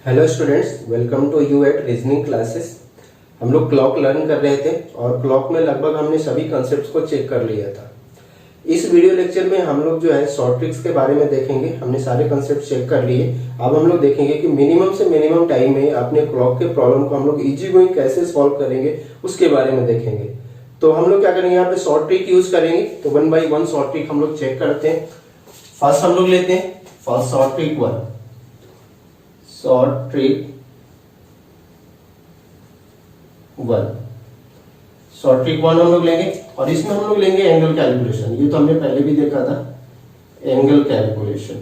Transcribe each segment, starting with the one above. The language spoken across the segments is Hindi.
Hello students, welcome to you at reasoning classes. हम लोग क्लॉक लर्न कर रहे थे और क्लॉक में लगभग हमने सभी कॉन्सेप्ट्स को चेक कर लिया था। इस वीडियो लेक्चर में हम लोग जो है शॉर्ट ट्रिक्स के बारे में देखेंगे। हमने सारे कॉन्सेप्ट चेक कर लिए। अब हम लोग देखेंगे कि मिनिमम से मिनिमम टाइम में अपने क्लॉक के प्रॉब्लम को हम लोग इजी गोइंग कैसे सॉल्व करेंगे उसके बारे में देखेंगे। तो हम लोग क्या करेंगे, यहाँ पे शॉर्ट ट्रिक यूज करेंगे। तो 1 बाई 1 शॉर्ट ट्रिक हम लोग चेक करते हैं। फर्स्ट हम लोग लेते हैं first short trick 1। Short trick 1 हम लोग लेंगे और इसमें हम लोग लेंगे एंगल कैलकुलेशन। ये तो हमने पहले भी देखा था, एंगल कैलकुलेशन।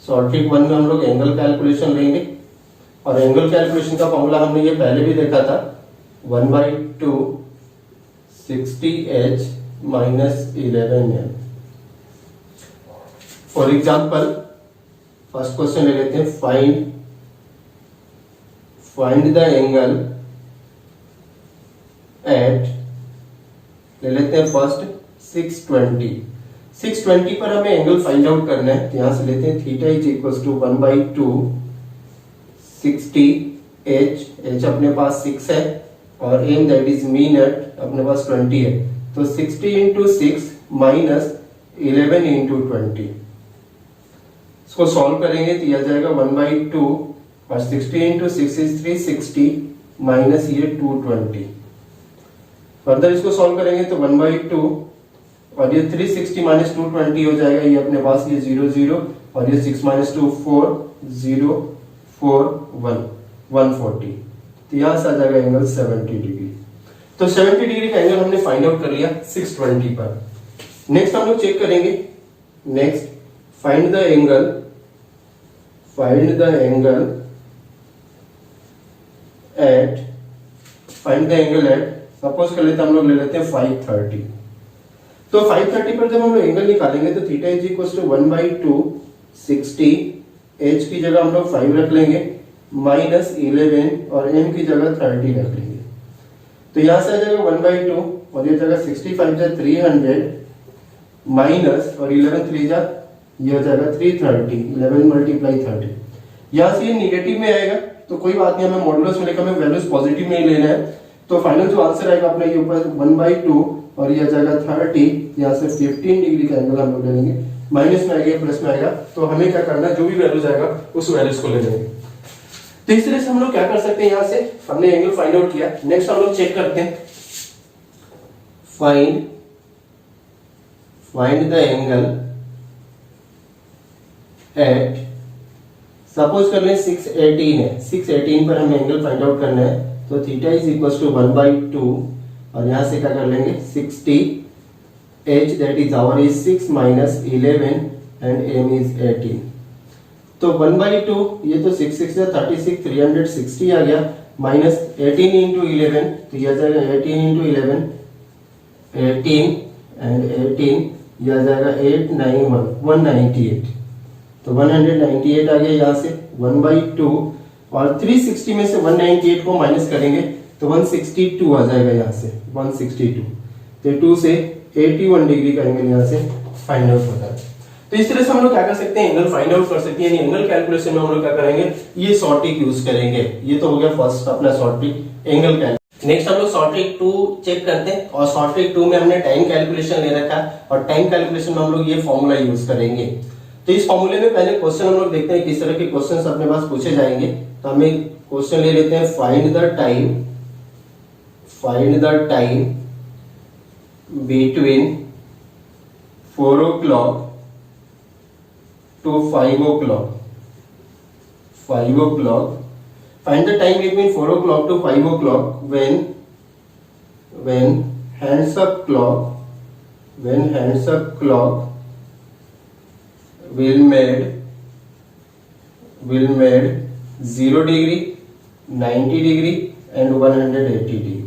शॉर्ट ट्रिक 1 में हम लोग एंगल कैलकुलेशन लेंगे और एंगल कैलकुलेशन का फॉर्मूला हमने ये पहले भी देखा था, 1/2 60h - 11m। For example first question ले लेते हैं, फाइंड द एंगल एट, ले लेते हैं फर्स्ट 620 पर हमें एंगल फाइंड आउट करना है। तो यहां से लेते हैं theta is equal to 1/2 60h, h अपने पास 6 है और m that is minute अपने पास 20 है। तो 60 इंटू 6 माइनस 11 इंटू 20। इसको सॉल्व करेंगे तो यह जाएगा 1/2 और 60 इंटू 6 इज 360 माइनस ये 220। फर्दर इसको सॉल्व करेंगे तो 1/2 और ये 360 माइनस 220 हो जाएगा। ये अपने पास ये 0 0 और ये 6 माइनस 2 4 0 4 1 140। तो यहां से आ जाएगा एंगल 70 डिग्री। तो 70 डिग्री का एंगल हमने फाइंड आउट कर लिया 620 पर। नेक्स्ट हम लोग चेक करेंगे, next find the angle at suppose कर लेते हैं, हम लोग ले लेते हैं 530। तो 530 पर जब हम लोग एंगल निकालेंगे तो theta is equal to 1/2 60, h की जगह हम लोग 5 रख लेंगे माइनस 11 और m की जगह 30 रख लेंगे। तो यहां से आ जाएगा 1/2 और ये जगह 65 जा 300 माइनस और 11 3 जा ये हो जाएगा 330, 11 मल्टीप्लाई 30। यहां से ये निगेटिव में आएगा तो कोई बात नहीं, हमें मॉडुलस में लेकर हमें वैल्यूज पॉजिटिव में ही लेना है। तो फाइनल जो आंसर आएगा अपने ये ऊपर 1/2 और ये जाएगा 30, यहां से 15 डिग्री का एंगल हम लोग ले लेंगे। माइनस में आएगा प्लस में आएगा, तो हमें क्या करना है, जो भी वैल्यूज आएगा उस वैल्यूज को ले लेंगे। तो इस तरह से हम लोग क्या कर सकते हैं, यहां से हमने एंगल फाइंड आउट किया। नेक्स्ट हम लोग चेक करते हैं, find the angle at, suppose कर लें 618 है, 618 पर हमें एंगल फाइंड आउट करना है। तो थीटा इज इक्वल टू 1/2 और यहां से क्या कर लेंगे 60, h that is our is 6 minus 11 and m is 18। तो 1/2 ये तो 6 6 से 36 360 आ गया माइनस 18 इंटू 11, तो यह जाएगा 18 इंटू 11 18 एंड 18 यह जाएगा 891 198। तो 198 आ गया यहाँ से 1/2 और 360 में से 198 को माइनस करेंगे तो 162 आ जाएगा यहाँ से 162। तो 2 से 81 डिग्री का एंगल यहाँ से फाइंड आउट होता है। तो इस तरह से हम लोग क्या कर सकते हैं, एंगल फाइंड आउट कर सकते हैं। यानी एंगल कैलकुलेशन में हम लोग क्या करेंगे, ये शॉर्ट ट्रिक यूज करेंगे। ये तो हो गया फर्स्ट अपना short trick angle calculation. Next हम लोग शॉर्ट ट्रिक 2 चेक करते हैं और शॉर्ट ट्रिक 2 में हमने टाइम कैलकुलेशन ले रखा है और टाइम कैलकुलेशन में हम लोग ये फॉर्मूला यूज करेंगे। तो इस फॉर्मूले में पहले क्वेश्चन हम लोग देखते हैं किस तरह के क्वेश्चंस अपने पास पूछे जाएंगे। तो हमें क्वेश्चन ले लेते हैं, find the time between 4 o'clock to 5 o'clock। Find the time between 4 o'clock to 5 o'clock when hands up clock will made 0 degree 90 degree and 180 degree.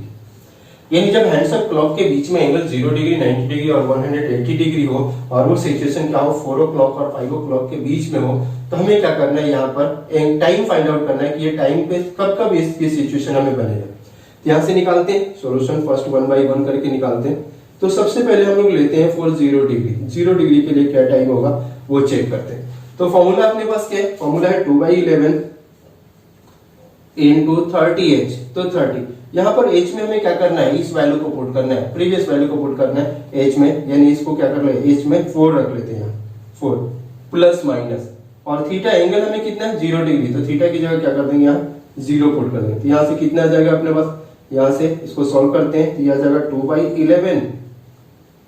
यानी जब हैंड्स अप क्लॉक के बीच में एंगल 0 डिग्री 90 डिग्री और 180 डिग्री हो और वो सिचुएशन क्या हो 4 o'clock और 5 o'clock के बीच में हो, तो हमें क्या करना है, यहाँ पर एक टाइम फाइंड आउट करना है कि ये टाइम पे कब ये सिचुएशन हमें बनेगा। तो यहाँ से निकालते हैं सॉल्यूशन, फर्स्ट 1 बाई 1 करके निकालते हैं। तो सबसे पहले हम लोग लेते हैं फॉर 0 डिग्री। 0 डिग्री के लिए क्या टाइम होगा वो चेक करते हैं। तो फॉर्मूला अपने पास क्या है, फॉर्मूला है 2/11 इंटू 30h। तो 30 यहाँ पर h में हमें क्या करना है, इस वैल्यू को पुट करना है, प्रीवियस वैल्यू को पुट करना है h में, यानी इसको क्या कर ले, h में 4 रख लेते हैं, 4 प्लस माइनस, और थीटा एंगल हमें कितना है 0 डिग्री, तो थीटा की जगह क्या कर देंगे यहाँ 0 पुट कर देंगे। तो यहाँ से कितना आ जाएगा अपने पास, यहाँ से इसको सॉल्व करते हैं तो यह आ जाएगा 2/11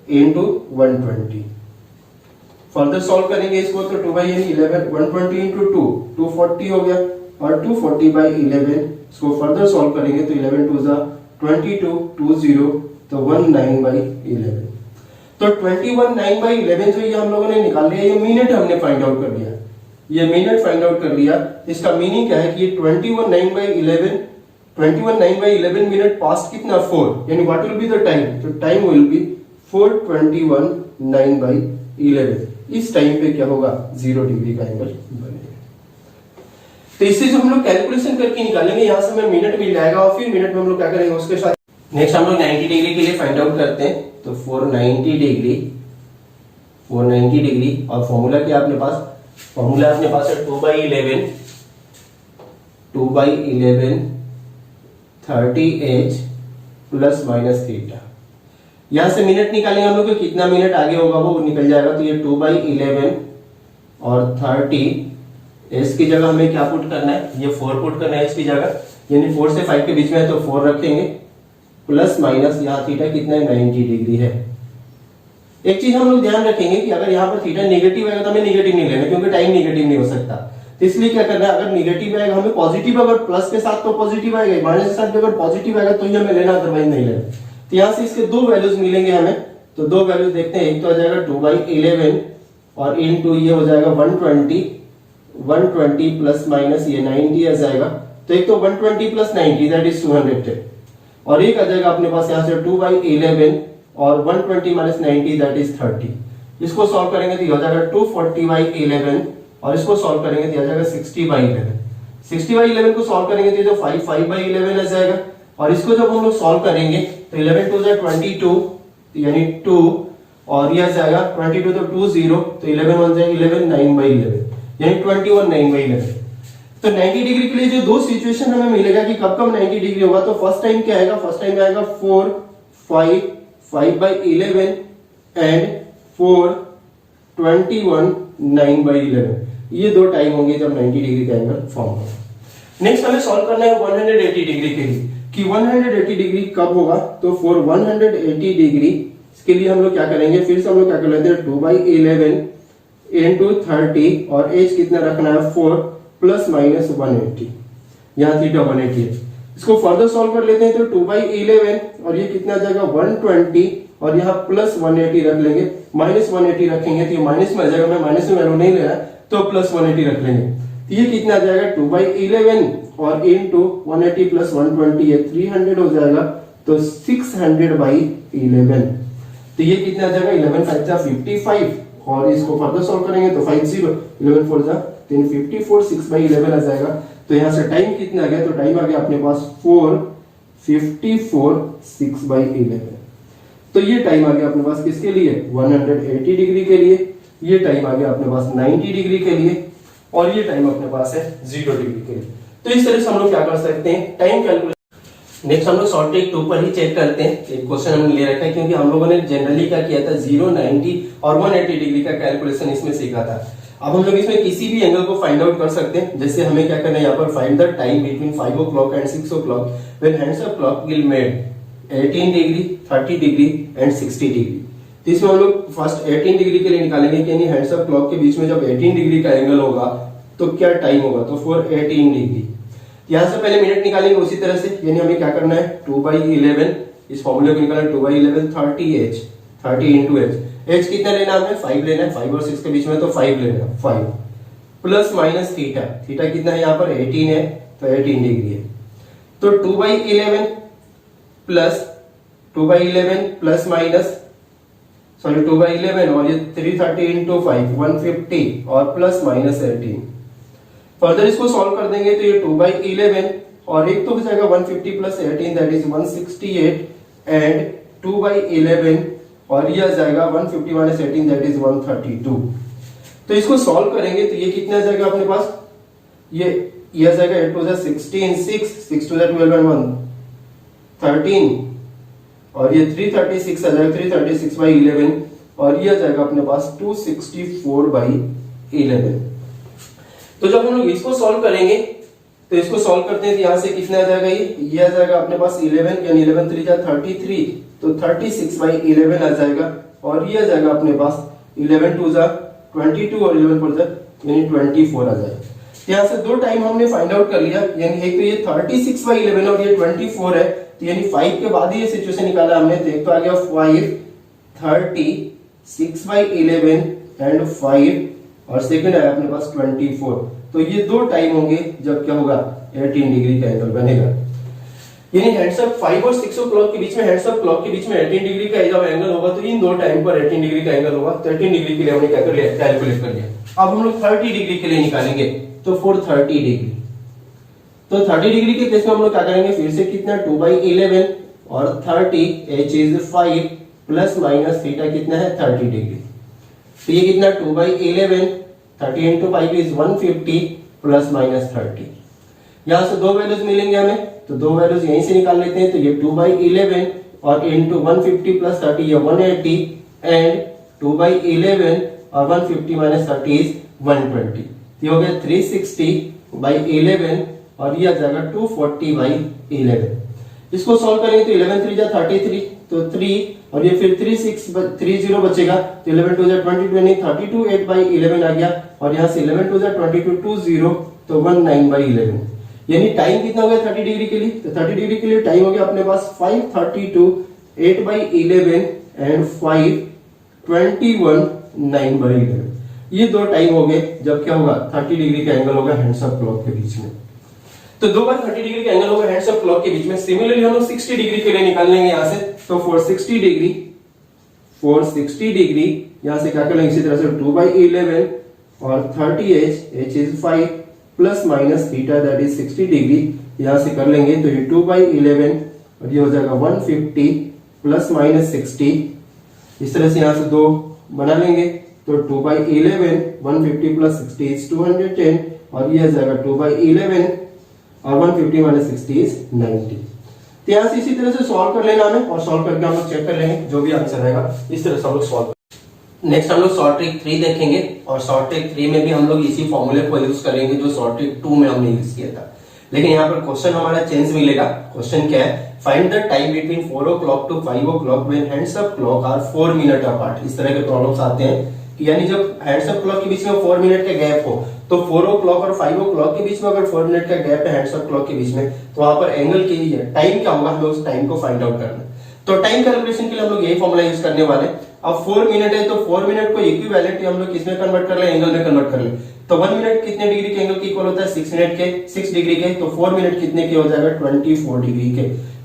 इंटू 120। फर्दर सॉल्व करेंगे इसको तो 2/11 120 इंटू 240 हो गया, और 240/11 इसको फर्दर सॉल्व करेंगे तो 11 2 जा 22 20 तो 19/11। तो 21/9/11 जो ये हम लोगों ने निकाल लिया, ये मिनट हमने फाइंड आउट कर लिया, ये मिनट फाइंड आउट कर लिया। इसका मीनिंग क्या है कि ये 21/9/11 मिनट पास्ट कितना 4, यानी what will be the time, तो टाइम विल बी 4:21:9/11। इस टाइम पे क्या होगा 0 डिग्री का एंगल बनेगा। तो इससे जो हम लोग कैलकुलेशन करके निकालेंगे, यहां से हमें मिनट मिल जाएगा, और फिर मिनट में हम लोग क्या करेंगे उसके साथ नेक्स्ट हम लोग 90 डिग्री के लिए फाइंड आउट करते हैं। तो 490 डिग्री और फॉर्मूला क्या अपने पास, फॉर्मूला अपने पास है 2/11 30h प्लस माइनस थीटा। यहां से मिनट निकालेंगे हम लोग, कितना मिनट आगे होगा वो निकल जाएगा। तो ये 2/11 और 30 एस की जगह हमें क्या पुट करना है, ये 4 पुट करना है एस की जगह, यानी 4 से 5 के बीच में है तो 4 रखेंगे, प्लस माइनस यहाँ थीटा कितना है 90 डिग्री है। एक चीज हम लोग ध्यान रखेंगे कि अगर यहाँ पर थीटा नेगेटिव आएगा तो हमें नेगेटिव नहीं लेना, क्योंकि टाइम नेगेटिव नहीं हो सकता। तो इसलिए क्या करना है, अगर नेगेटिव आएगा हमें पॉजिटिव, अगर प्लस के साथ तो पॉजिटिव आएगा, माइनस के साथ अगर पॉजिटिव आएगा तो ही हमें लेना, अदरवाइज नहीं लेना। तो यहाँ से इसके दो वैल्यूज मिलेंगे हमें, तो दो वैल्यूज देखते हैं। एक तो आ जाएगा 2/11 और इनटू ये हो जाएगा 120 प्लस माइनस ये 90 आ जाएगा। तो एक तो 120 प्लस 90 दैट इज 210, और एक आ जाएगा अपने पास यहाँ से 2/11 और 120 माइनस 90 दैट इज 30। इसको सॉल्व करेंगे तो ये हो जाएगा 240/11 और इसको सॉल्व करेंगे तो आ जाएगा 60/11। 60/11 को सॉल्व करेंगे तो जो 5/11 आ जाएगा, और इसको जब हम लोग सॉल्व करेंगे तो 11 2 जा 22 यानी 2, और ये आ जाएगा 22 तो 20 तो 11 1 जाएगा 11 9/11 यानी 21/9/11। तो 90 डिग्री के लिए जो दो सिचुएशन हमें मिलेगा कि कब कब 90 डिग्री होगा, तो फर्स्ट टाइम क्या आएगा, फर्स्ट टाइम आएगा 4 5 5/11 एंड 4 21 9/11। ये दो टाइम होंगे जब 90 डिग्री का एंगल फॉर्म होगा। नेक्स्ट हमें सॉल्व करना है 180 डिग्री के लिए कि 180 डिग्री कब होगा। तो फॉर 180 डिग्री इसके लिए हम लोग क्या करेंगे, फिर से हम लोग क्या कर लेते हैं 2/11 इंटू 30 और एज कितना रखना है 4 प्लस माइनस 180, यहाँ थीटा 180 है। इसको फर्दर सॉल्व कर लेते हैं तो 2/11 और ये कितना आ जाएगा 120 और यहाँ प्लस 180 रख लेंगे, माइनस 180 रखेंगे तो ये माइनस में आ जाएगा, मैं माइनस में वैल्यू नहीं ले रहा तो प्लस 180 रख लेंगे। तो ये कितना आ जाएगा 2/11 और इंटू 180 प्लस 120 ये 300 हो जाएगा, तो 600/11। तो ये कितना आ जाएगा 11 5 जा 55 और इसको फर्दर सॉल्व करेंगे तो 50 11 4 जा 54 6/11 आ जाएगा। तो यहाँ से टाइम कितना आ गया, तो टाइम आ गया अपने पास 4:54 6/11। तो ये टाइम आ गया अपने पास किसके लिए 180 डिग्री के लिए, ये टाइम आ गया अपने पास 90 डिग्री के लिए, और ये टाइम अपने पास है 0 डिग्री के लिए। तो इस तरह से हम लोग क्या कर सकते हैं टाइम कैलकुलेशन। नेक्स्ट हम लोग शॉर्ट ट्रिक 2 पर ही चेक करते हैं। एक क्वेश्चन हमने ले रखा है क्योंकि हम लोगों ने जनरली क्या किया था 0 90 और 180 डिग्री का कैलकुलेशन इसमें सीखा था। अब हम लोग इसमें किसी भी एंगल को फाइंड आउट कर सकते हैं। जैसे हमें क्या करना है यहाँ पर find the time between 5 o'clock and 6 o'clock when hands of clock will made 18 degree 30 degree and 60 degree. तो इसमें हम लोग फर्स्ट 18 डिग्री के लिए निकालेंगे कि यानी हैंड्स ऑफ क्लॉक के बीच में जब 18 डिग्री का एंगल होगा तो क्या टाइम होगा, तो फॉर 18 डिग्री यहां से पहले मिनट निकालेंगे उसी तरह से, यानी हमें क्या करना है 2/11 इस फॉर्मूले को निकालना है 2/11 30h 30 इंटू h कितना लेना है 5 लेना है, 5 और 6 के बीच में तो 5 लेना है 5 प्लस माइनस थीटा, थीटा कितना है यहाँ पर 18 है तो 18 डिग्री है। तो 2/11 प्लस माइनस 2/11 और ये 330 इंटू 5 150 और प्लस माइनस 18। फर्दर इसको सॉल्व कर देंगे तो ये 2/11 और एक तो हो जाएगा 150 प्लस 18 दैट इज 168 एंड 2/11 और ये आ जाएगा 150 माइनस 18 दैट इज 132। तो तो इसको सॉल्व करेंगे तो ये कितना आ जाएगा अपने पास, ये आ जाएगा 8 टू 16, 6 टू 12 and 1 13, और ये 336 आ जाएगा, 336 बाई 11, और ये आ जाएगा अपने पास 264 बाई 11। तो जब हम लोग इसको सॉल्व करेंगे तो इसको सॉल्व करते हैं तो यहाँ से कितना आ जाएगा, ये आ जाएगा अपने पास 11, यानी 11 3 जा 33, तो 36 बाई 11 आ जाएगा, और ये आ जाएगा अपने पास 11 2 जा 22 और 11 4 जा यानी 24 आ जाएगा। यहाँ से दो टाइम हमने फाइंड आउट कर लिया, यानी एक तो ये 36 बाई 11 और ये 24 है, तो यानी 5 के बाद ही ये सिचुएशन निकाला हमने, तो एक तो आ गया 5 36 बाई 11 एंड 5, और सेकंड आया अपने पास 24। तो ये दो टाइम होंगे जब क्या होगा 18 डिग्री का एंगल बनेगा, यानी हेड्स अप 5 और 6 o'clock के बीच में, हेड्स अप क्लॉक के बीच में 18 डिग्री का जब एंगल होगा तो इन दो टाइम पर 18 डिग्री का एंगल होगा। तो 18 डिग्री के लिए हमने क्या कर लिया, कैलकुलेट कर लिया। अब हम लोग 30 डिग्री के लिए निकालेंगे, तो फॉर 30 डिग्री, तो 30 डिग्री के केस में हम लोग क्या करेंगे, फिर से कितना 2 बाई 11 और 30 h is 5 plus minus theta कितना है 30 डिग्री, तो ये कितना 2 by 11 30 into 5 is 150 plus minus 30। यहां से दो वैल्यूज मिलेंगे हमें, तो दो वैल्यूज यहीं से निकाल लेते हैं, तो ये 2 बाई 11 और इंटू 150 प्लस 30 ये 180 एंड 2 बाई 11 और 150 माइनस 30 इज 120, ये हो गया 360 बाई 11 और ये आ जाएगा 240 बाई 11। इसको सॉल्व करेंगे तो 11 3 जा 33, तो 3 और ये फिर 30 बचेगा, तो 11 2 जा 22 यानी 32 8 बाई 11 आ गया, और यहाँ से 11 2 जा 22 20 तो 19 बाई 11, यानी टाइम कितना हो गया 30 डिग्री के लिए, तो 30 डिग्री के लिए टाइम हो गया अपने पास 532 8 बाई 11 एंड 5 21 9 बाई 11। ये दो टाइम हो गए जब क्या होगा 30 डिग्री का एंगल होगा हैंड्स अप क्लॉक के बीच में। तो दो बार 30 डिग्री का एंगल होगा हैंड्स अप क्लॉक के बीच में। सिमिलरली हम लोग 60 डिग्री के लिए निकाल लेंगे यहां से, तो फॉर 60 डिग्री यहां से क्या कर लेंगे इसी तरह से 2 बाई 11 और 30 h is 5 plus minus theta that is 60 degree, यहां से कर लेंगे तो ये 2 बाई 11 और ये हो जाएगा 150 प्लस माइनस 60, इस तरह से यहां से दो बना लेंगे, तो 2 बाई 11 150 प्लस 60 इज 210 और ये आ जाएगा 2 बाई 11 और 150 माइनस 60 इज 90। तो यहां से इसी तरह से सॉल्व कर लेना हमें, और सॉल्व करके हम लोग चेक कर लेंगे जो भी आंसर आएगा इस तरह से हम लोग सॉल्व। नेक्स्ट हम लोग शॉर्ट ट्रिक 3 देखेंगे, और शॉर्ट ट्रिक 3 में भी हम लोग इसी फॉर्मूले को यूज करेंगे जो शॉर्ट ट्रिक 2 में हमने यूज किया था, लेकिन यहाँ पर क्वेश्चन हमारा चेंज मिलेगा। क्वेश्चन क्या है, find the time between 4 o'clock to 5 o'clock when hands up clock are 4 minute apart. इस तरह के प्रॉब्लम्स आते हैं कि यानी जब हैंड्स अप क्लॉक के बीच में 4 मिनट का गैप हो, तो 4 o'clock और 5 o'clock के बीच में अगर 4 मिनट का गैप है हैंड्स अप क्लॉक के बीच में, तो वहां पर एंगल के लिए टाइम क्या होगा, हमें उस टाइम को फाइंड आउट करना है। तो टाइम कैलकुलेशन के लिए हम लोग यही फॉर्मूला यूज करने वाले हैं। अब 4 मिनट है तो 4 मिनट को इक्विवेलेंट हम लोग किसमें कन्वर्ट कर ले, एंगल में कन्वर्ट कर ले। तो 1 मिनट कितने डिग्री के एंगल की इक्वल होता है 6 मिनट के, 6 डिग्री के, तो 4 मिनट कितने के हो जाएगा 24 डिग्री के।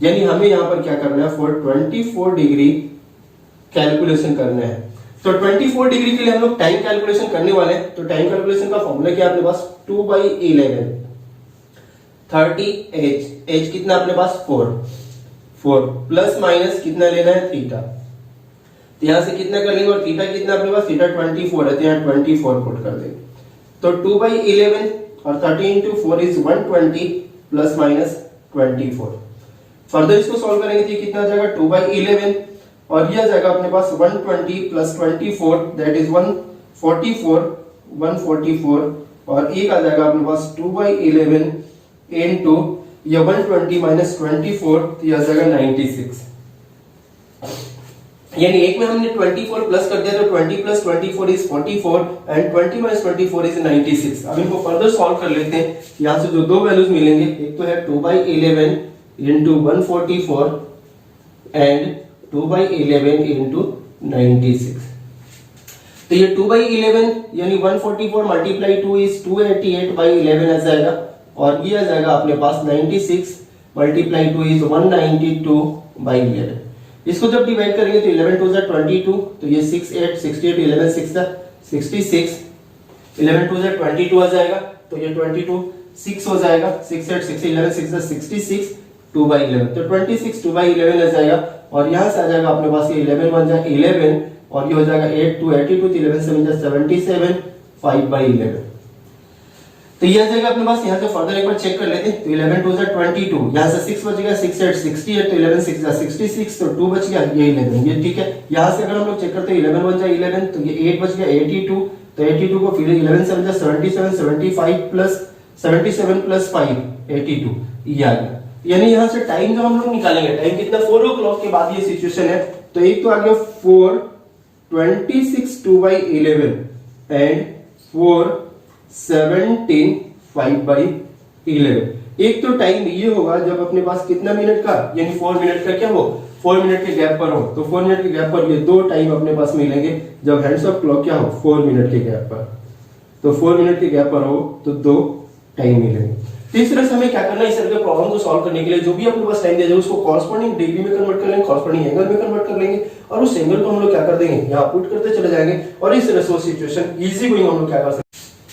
यानी हमें यहाँ पर क्या करना है, फॉर 24 डिग्री कैलकुलेशन करना है। तो 24 डिग्री के लिए हम लोग टाइम कैलकुलेशन करने वाले हैं। तो टाइम कैलकुलेशन का फॉर्मूला क्या है अपने पास, 2 बाई 11 30 h कितना अपने पास 4 प्लस माइनस कितना लेना है थीटा, तो यहां से कितना कर लेंगे, और थीटा कितना अपने पास थीटा 24 है, तो यहाँ 24 पुट कर देंगे। तो 2 बाई 11 और 30 into 4 is 120 plus minus 24। Further इसको सॉल्व करेंगे तो कितना आ जाएगा 2 बाई 11 और ये आ जाएगा अपने पास 120 प्लस 24 दैट इज 144 और एक आ जाएगा अपने पास 2 बाई 11 इनटू ये 120 माइनस 24 तो ये आ जाएगा 96। यानी एक में हमने 24 प्लस कर दिया, तो 20 plus 24 is 44 and 20 minus 24 is 96। अब इनको फर्दर सॉल्व कर लेते हैं। यहां से जो दो वैल्यूज मिलेंगे, एक तो है 2 by 11 into 144 and 2 by 11 into 96। तो ये 2 बाई 11 यानी 144 मल्टीप्लाई 2 इज 288 बाई 11 आ जाएगा, और ये आ जाएगा अपने पास 96 मल्टीप्लाई 2 इज 192 बाई 11। इसको जब डिवाइड करेंगे तो 11 2 22, तो ये 68 68 11 6 66, 11 2 22 आ जाएगा, तो ये 22 6 हो जाएगा, 68 6 11 6 66 2 बाई 11, तो 26 2 बाई 11 आ जाएगा, और यहां से आ जाएगा अपने पास ये 11 1 11 और ये हो जाएगा 8 2 82 11 7 77 5/11। तो ये आ जाएगा अपने पास। यहाँ से फर्दर एक बार चेक कर लेते हैं। तो 11 2 22, यहाँ से 6 बच गया, 6 8 68, तो 11 6 66, तो 2 बच गया, ये 11, ये ठीक है। यहाँ से अगर हम लोग चेक करते हैं 11 1 जा 11, तो ये 8 बच गया 82, तो 82 को फिर 11 7 जा 77, 75 प्लस 77 प्लस 5 82, ये आ गया। यानी यहाँ से टाइम जो हम लोग निकालेंगे, टाइम कितना 4 o'clock के बाद ये सिचुएशन है। तो एक तो आ गया 4 26 2/11 एंड 4 17 5/11। एक तो टाइम ये होगा जब अपने पास कितना मिनट का, यानी 4 मिनट का क्या हो, 4 मिनट के गैप पर हो। तो 4 मिनट के गैप पर ये दो टाइम अपने पास मिलेंगे जब हैंड्स ऑफ क्लॉक क्या हो, 4 मिनट के गैप पर। तो 4 मिनट के गैप पर हो तो दो टाइम मिलेंगे। तो इस तरह से हमें क्या करना है, इस तरह के प्रॉब्लम को सॉल्व करने के लिए जो भी अपने पास टाइम दिया जाए उसको कॉरस्पॉन्डिंग डिग्री में कन्वर्ट कर लेंगे, कॉरस्पॉन्डिंग एंगल में कन्वर्ट कर लेंगे, और उस एंगल को हम लोग क्या कर देंगे, यहाँ पुट करते चले जाएंगे, और इस तरह से वो सिचुएशन इजी गोइंग हम लोग क्या कर सकते हैं।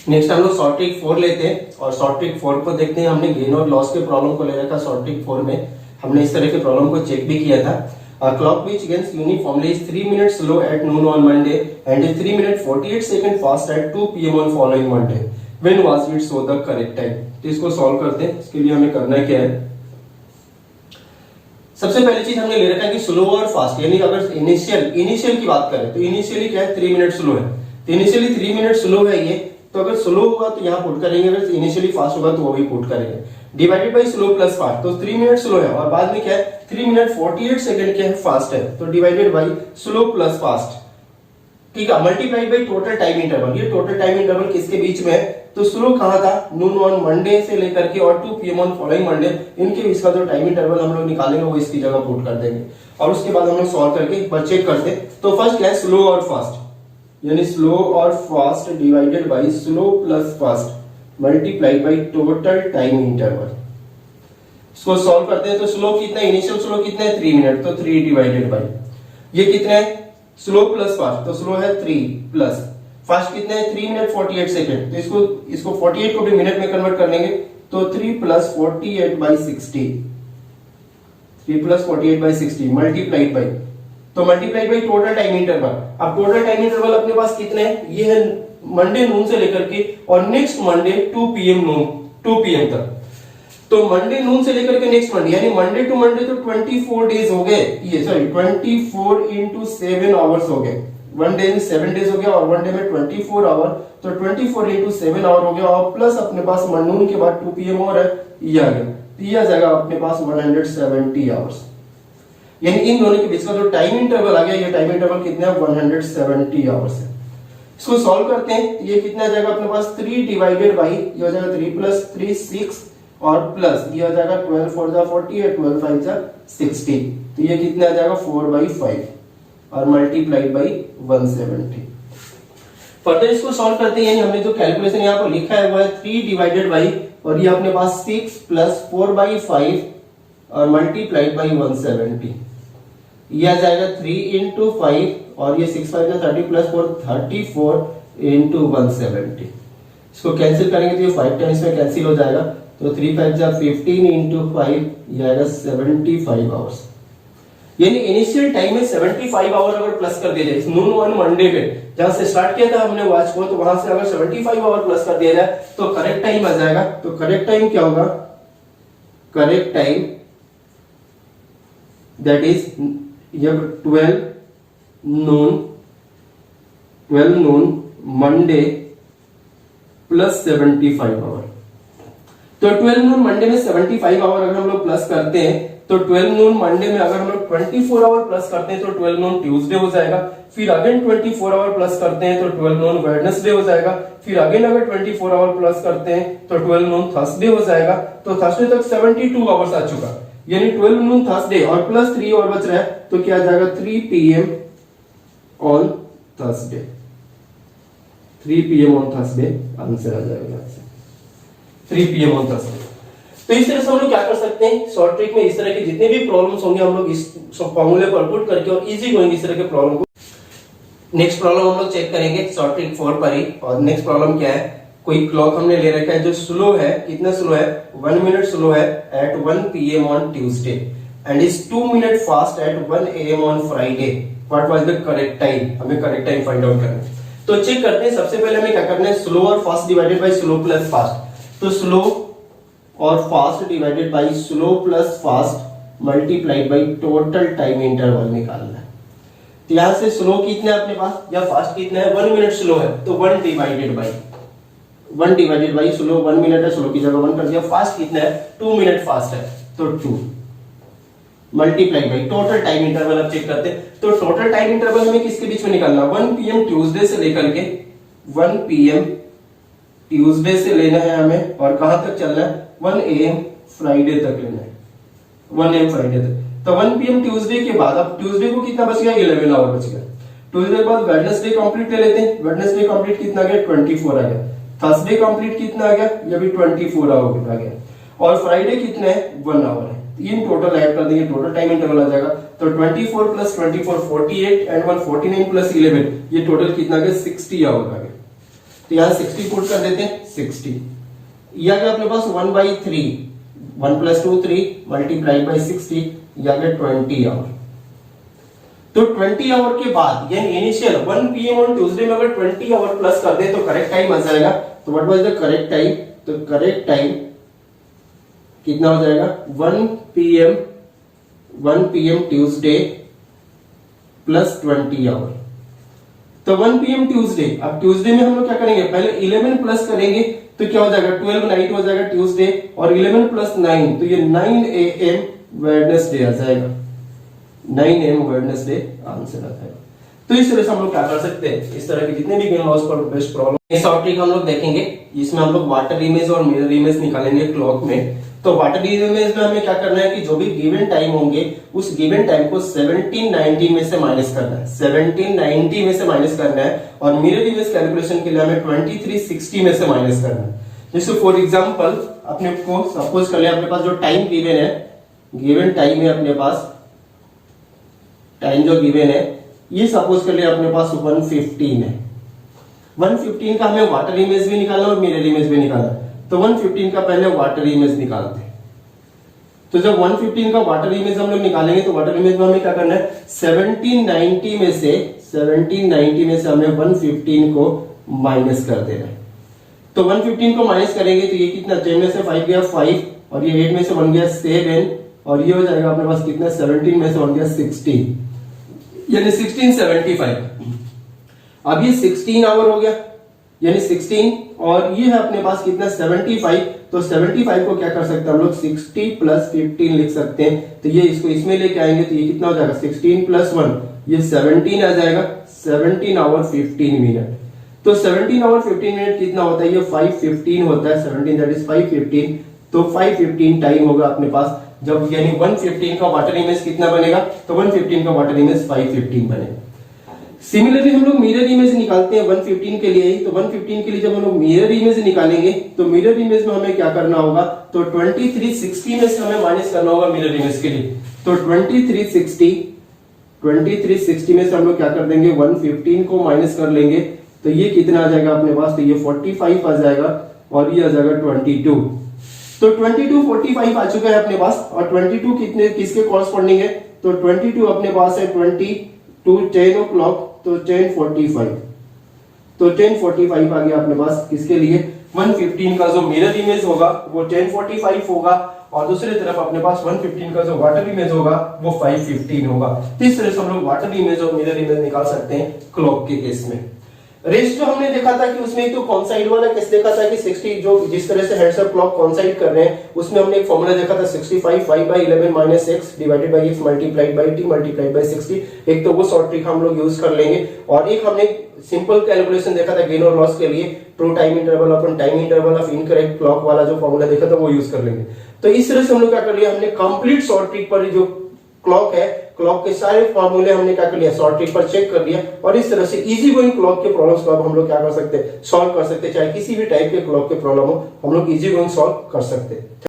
नेक्स्ट हम लोग शॉर्ट ट्रिक 4 लेते हैं, और शॉर्ट ट्रिक 4 को देखते हैं। हमने गेन और लॉस के प्रॉब्लम को ले रखा शॉर्ट ट्रिक 4 में। हमने इस तरह के प्रॉब्लम को चेक भी किया था। A clock which gains uniformly is 3 minutes slow at noon on Monday and is 3 minutes 48 seconds fast at 2 p.m. on following Monday. When was it show the correct time? तो इसको सॉल्व करते हैं। इसके लिए हमें करना क्या है, सबसे पहली चीज हमने ले रखा है कि स्लो और फास्ट, यानी अगर इनिशियल की बात करें तो इनिशियली क्या है 3 मिनट स्लो है। तो इनिशियली 3 मिनट स्लो है ये, तो अगर स्लो होगा तो यहाँ पुट करेंगे, अगर इनिशियली फास्ट होगा तो वो भी पुट करेंगे। Divided by slow plus fast, तो 3 मिनट स्लो है और बाद में क्या है 3 मिनट 48 सेकंड क्या है फास्ट है, तो divided by slow plus fast, ठीक है, multiplied by total time interval. ये टोटल टाइम इंटरवल किसके बीच में है, तो स्लो कहां था, नून ऑन मंडे से लेकर के और 2 PM ऑन फॉलोइंग मंडे, इनके बीच का जो टाइम इंटरवल हम लोग निकालेंगे वो इसकी जगह पुट कर देंगे, और उसके बाद हम लोग सॉल्व करके एक बार चेक करते। तो फर्स्ट क्या है स्लो और फास्ट, यानी स्लो और fast divided by slow plus fast multiplied by total time interval. इसको सॉल्व करते हैं। तो स्लो कितना है, इनिशियल स्लो कितना है 3 मिनट, तो 3 डिवाइडेड बाई ये कितना है स्लो प्लस फास्ट, तो स्लो है 3 प्लस फास्ट कितना है 3 मिनट 48 सेकंड, तो इसको 48 को भी मिनट में कन्वर्ट कर लेंगे, तो 3 प्लस 48/60, 3 प्लस 48/60 मल्टीप्लाइड बाई, तो multiplied by total time interval. अब टोटल टाइम इंटरवल अपने पास कितने हैं, ये है मंडे नून से लेकर के और नेक्स्ट मंडे 2 PM नून 2 PM तक। तो मंडे नून से लेकर के नेक्स्ट मंडे, यानी मंडे टू मंडे तो 24 डेज हो गए, ये सॉरी 24 into 7 आवर्स हो गए। वन डे में 7 डेज हो गया और वन डे में 24 आवर, तो 24 into 7 आवर हो गया, और प्लस अपने पास नून के बाद 2 PM और है, ये आ गया, तो ये आ जाएगा अपने पास 170 आवर्स। यानी इन दोनों के बीच का जो टाइम इंटरवल आ गया, ये टाइम इंटरवल कितना है 170 आवर्स है। इसको सॉल्व करते हैं, ये कितना आ जाएगा अपने पास 3 डिवाइडेड बाई, ये हो जाएगा 3 प्लस 3 6 और प्लस ये हो जाएगा 12 4 जा 48, 12 5 जा 60, तो ये कितना आ जाएगा 4/5 और मल्टीप्लाइड बाई 170। फर्दर इसको सॉल्व करते हैं, यानी हमने जो कैलकुलेशन यहाँ पर लिखा है वो है 3 डिवाइडेड बाई, और ये अपने पास 6 प्लस 4/5 और मल्टीप्लाइड बाई 170, ये आ जाएगा 3 into 5 और ये 6 5 30 प्लस 4 34 into 170। इसको कैंसिल करेंगे तो ये 5 टाइम्स में कैंसिल हो जाएगा, तो 3 5 जा 15 into 5, ये आएगा 75 आवर्स। यानी इनिशियल टाइम में 75 आवर अगर प्लस कर दिया जाए नून ऑन मंडे पे, जहां से स्टार्ट किया था हमने वॉच को, तो वहां से अगर 75 आवर प्लस कर दिया जाए तो करेक्ट टाइम आ जाएगा। तो करेक्ट टाइम क्या होगा, correct time that is 12 noon Monday plus 75 hour. तो 12 नून मंडे में 75 आवर अगर हम लोग प्लस करते हैं, तो 12 नून मंडे में अगर हम लोग 24 आवर प्लस करते हैं तो 12 नून ट्यूसडे हो जाएगा, फिर अगेन 24 आवर प्लस करते हैं तो 12 नून वेडनेसडे हो जाएगा, फिर अगेन अगर 24 आवर प्लस करते हैं तो 12 नून थर्सडे हो जाएगा। तो थर्सडे तक 72 आवर्स आ चुका, यानी 12 नून थर्सडे और प्लस 3 और बच रहा है, तो क्या आ जाएगा 3 PM on Thursday, 3 PM on Thursday answer आ जाएगा 3 PM ऑन थर्सडे। तो इस तरह से हम लोग क्या कर सकते हैं, शॉर्ट ट्रिक में इस तरह के जितने भी प्रॉब्लम्स होंगे हम लोग इस फॉर्मूले पर पुट करके और इजी गोइंग इस तरह के प्रॉब्लम को। नेक्स्ट प्रॉब्लम हम लोग चेक करेंगे शॉर्ट ट्रिक 4 पर ही, और नेक्स्ट प्रॉब्लम क्या है, कोई क्लॉक हमने ले रखा है जो स्लो है, कितना स्लो है 1 मिनट स्लो है at 1 PM on Tuesday and is 2 minute fast at 1 AM on Friday. What was the correct time, हमें करेक्ट टाइम फाइंड आउट करना है। तो चेक करते हैं, सबसे पहले हमें क्या करना है, स्लो और fast divided by slow plus fast. तो स्लो और fast divided by slow plus fast multiplied by total time interval निकालना है। तो यहां से स्लो कितना है अपने पास या फास्ट कितना है, 1 मिनट स्लो है तो 1 डिवाइडेड बाई स्लो 1 मिनट है, स्लो की जगह 1 कर दिया। फास्ट कितना है, 2 मिनट फास्ट है तो 2 multiply by total time interval. अब चेक करते हैं, तो टोटल टाइम इंटरवल हमें किसके बीच में निकालना, 1 PM ट्यूसडे से लेकर के 1 PM ट्यूसडे से लेना है हमें, और कहां तक चलना है, 1 AM फ्राइडे तक लेना है, 1 AM फ्राइडे तक। तो 1 PM ट्यूसडे के बाद, अब ट्यूसडे को कितना बच गया, 11 आवर बच गया। ट्यूसडे के बाद वेडनेसडे कंप्लीट ले लेते हैं, वेडनेसडे कंप्लीट कितना आ गया, 24 आ गया। थर्सडे कंप्लीट कितना आ गया, ये भी 24 आवर आ गया। और फ्राइडे कितना है, 1 आवर है। तीन टोटल ऐड कर देंगे, टोटल टाइम इंटरवल आ जाएगा। तो 24 प्लस 24 48 एंड 1 49 प्लस 11, ये टोटल कितना आ गया, 60 आवर आ गया। तो यहाँ 60 पुट कर देते हैं, 60 ये आ गया अपने पास 1/3, 1 + 2 3 मल्टीप्लाइड बाई 60, ये आ गया 20 आवर। तो 20 आवर के बाद यानी इनिशियल 1 PM ऑन ट्यूसडे में अगर 20 आवर प्लस कर दे तो करेक्ट टाइम आ जाएगा। तो what was the correct time, तो करेक्ट टाइम कितना हो जाएगा, 1 PM ट्यूसडे प्लस 20 आवर। तो 1 PM ट्यूसडे, अब ट्यूसडे में हम लोग क्या करेंगे, पहले 11 प्लस करेंगे तो क्या हो जाएगा, 12 नाइट हो जाएगा ट्यूसडे, और 11 + 9 तो ये 9 AM वेडनेसडे आ जाएगा, 9 AM वेडनेसडे आंसर आ जाएगा। तो इस तरह से हम लोग क्या कर सकते हैं, इस तरह के जितने भी गेन लॉस पर बेस्ट प्रॉब्लम, ये शॉर्ट ट्रिक हम लोग देखेंगे। इसमें हम लोग वाटर इमेज और मिरर इमेज निकालेंगे क्लॉक में। तो वाटर इमेज में हमें क्या करना है कि जो भी गिवन टाइम होंगे उस गिवन टाइम को 1790 में से माइनस करना है, 1790 में से माइनस करना है। और मिरर इमेज कैलकुलेशन के लिए हमें 2360 में से माइनस करना है। जैसे फॉर एग्जांपल अपने को सपोज कर लिया, अपने पास जो टाइम गिवन है, गिवन टाइम है अपने पास, टाइम जो गिवन है ये सपोज कर लिया अपने पास 115 है। 115 का हमें वाटर इमेज भी निकालना और मिरर इमेज भी निकालना। तो 115 का पहले वाटर इमेज निकालते हैं। तो जब 115 का वाटर इमेज हम लोग निकालेंगे तो वाटर इमेज में हमें क्या करना है, 1790 में से हमें 115 को माइनस कर देना है। तो 115 को माइनस करेंगे तो ये कितना, 10 में से 5 गया 5, और ये 8 में से 1 गया 7, और ये हो जाएगा अपने पास कितना, 17 में से 1 गया 16, यानी 1675। अब ये 16 आवर हो गया, यानी 16, और ये है अपने पास कितना, 75। तो 75 को क्या कर सकते हैं हम लोग, 60 + 15 लिख सकते हैं। तो ये इसको इसमें लेके आएंगे तो ये कितना हो जाएगा, 16 + 1 ये 17 आ जाएगा, 17 आवर 15 मिनट। तो 17 आवर 15 मिनट कितना होता है, ये 515 होता है, 17 दैट इज 515। तो 515 टाइम होगा अपने पास जब, यानी 115 का वाटर इमेज कितना बनेगा, तो 115 का वाटर इमेज 515 बनेगा। सिमिलरली हम लोग मिरर इमेज निकालते हैं 115 के लिए ही। तो 115 के लिए जब हम लोग मिरर इमेज निकालेंगे तो मिरर इमेज में हमें क्या करना होगा, तो 2360 में से हमें माइनस करना होगा मिरर इमेज के लिए। तो 2360 में से हम लोग क्या कर देंगे, 115 को माइनस कर लेंगे तो ये कितना आ जाएगा अपने पास, तो ये 45 आ जाएगा, और ये आ जाएगा 22। तो 22 45 आ चुका है अपने पास, और 22 कितने किसके कॉरस्पॉन्डिंग है, तो 22 अपने पास है 22 10 o'clock, तो 10:45। तो 10:45 आ गया अपने पास किसके लिए, 115 का जो मिरर इमेज होगा वो 10:45 होगा, और दूसरी तरफ अपने पास 115 का जो वाटर इमेज होगा वो 515 होगा। तो इस तरह से हम लोग वाटर इमेज और मिरर इमेज निकाल सकते हैं क्लॉक के केस में। रेस्ट जो हमने देखा था कि उसमें एक तो कॉन्साइड वाला केस देखा था कि 60 जो जिस तरह से हेड्स अप क्लॉक कॉन्साइड कर रहे हैं उसमें हमने एक फॉर्मूला देखा था 65 5/11 - x divided by x multiplied by t multiplied by 60। एक तो वो शॉर्ट ट्रिक हम लोग यूज कर लेंगे, और एक हमने सिंपल कैलकुलेशन देखा था गेन और लॉस के लिए, true time interval upon time interval of incorrect clock वाला जो फॉर्मूला देखा था वो यूज कर लेंगे। तो इस तरह से हम लोग क्या कर लिया, हमने कंप्लीट शॉर्ट ट्रिक पर जो क्लॉक है, क्लॉक के सारे फॉर्मूले हमने क्या कर लिया, शॉर्ट ट्रिक पर चेक कर लिया, और इस तरह से इजी गोइंग क्लॉक के प्रॉब्लम्स को अब हम लोग क्या कर सकते हैं, सॉल्व कर सकते हैं। चाहे किसी भी टाइप के क्लॉक के प्रॉब्लम हो हम लोग इजी गोइंग सॉल्व कर सकते हैं।